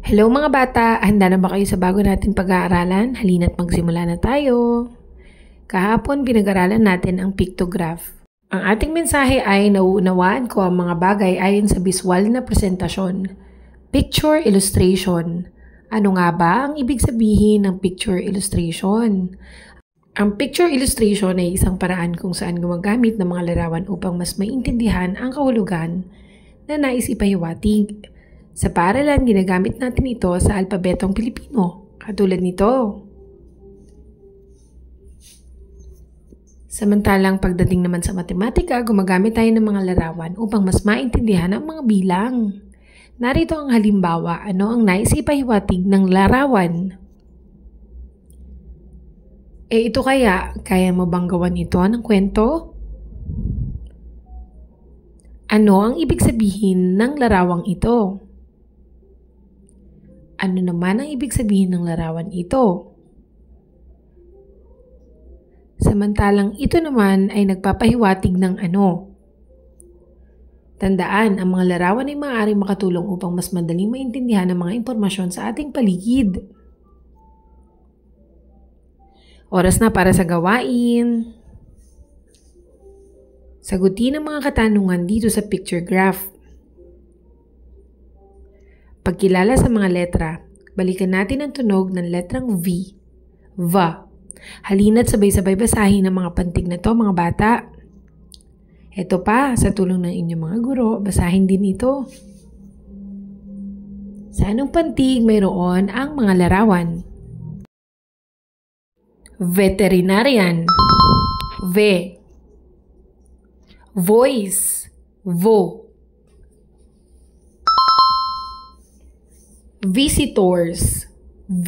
Hello mga bata! Handa na ba kayo sa bago natin pag-aaralan? Halina't magsimula na tayo! Kahapon pinag-aralan natin ang pictograph. Ang ating mensahe ay nauunawaan ko ang mga bagay ayon sa biswal na presentasyon. Picture illustration. Ano nga ba ang ibig sabihin ng picture illustration? Ang picture illustration ay isang paraan kung saan gumagamit ng mga larawan upang mas maintindihan ang kahulugan na nais ipahiwatig. Sa paaralan, ginagamit natin ito sa alpabetong Pilipino, katulad nito. Samantalang pagdating naman sa matematika, gumagamit tayo ng mga larawan upang mas maintindihan ang mga bilang. Narito ang halimbawa, ano ang nais ipahiwatig ng larawan? Ito kaya mo bang gawan ito ng kwento? Ano ang ibig sabihin ng larawang ito? Ano naman ang ibig sabihin ng larawan ito? Samantalang ito naman ay nagpapahiwatig ng ano? Tandaan, ang mga larawan ay maaaring makatulong upang mas madaling maintindihan ang mga impormasyon sa ating paligid. Oras na para sa gawain. Sagutin ang mga katanungan dito sa picture graph. Pagkilala sa mga letra, balikan natin ang tunog ng letrang V, VA. Halina't sabay-sabay basahin ang mga pantig na to mga bata. Ito pa, sa tulong ng inyong mga guro, basahin din ito. Sa anong pantig mayroon ang mga larawan? Veterinarian, V. Voice, VO. Visitors, V.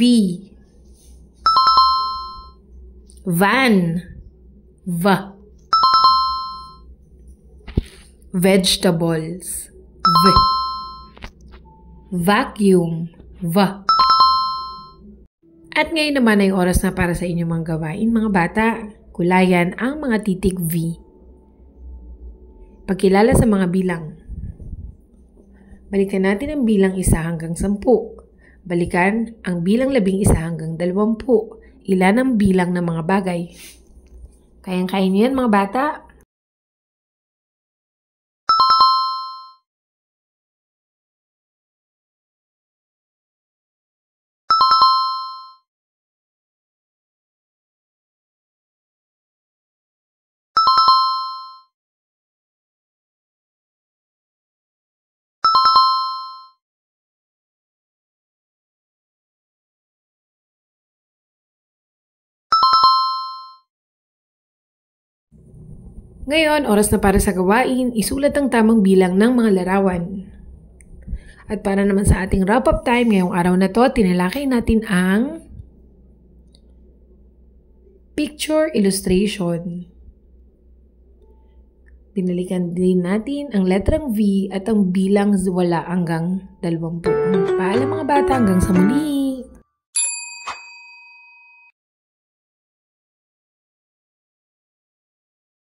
Van, V. Vegetables, V. Vacuum, V. At ngayon naman ay oras na para sa inyong mga gawain mga bata. Kulayan ang mga titik V. Pagkilala sa mga bilang. Balikan natin ang bilang 1 hanggang 10. Balikan ang bilang 11 hanggang 20. Ilan ang bilang ng mga bagay? Kayang-kaya niyo yan mga bata? Ngayon, oras na para sa gawain, isulat ang tamang bilang ng mga larawan. At para naman sa ating wrap-up time ngayong araw na to, tinalakay natin ang picture illustration. Binalikan din natin ang letrang V at ang bilang wala hanggang 20. Paalam mga bata, hanggang sa muli!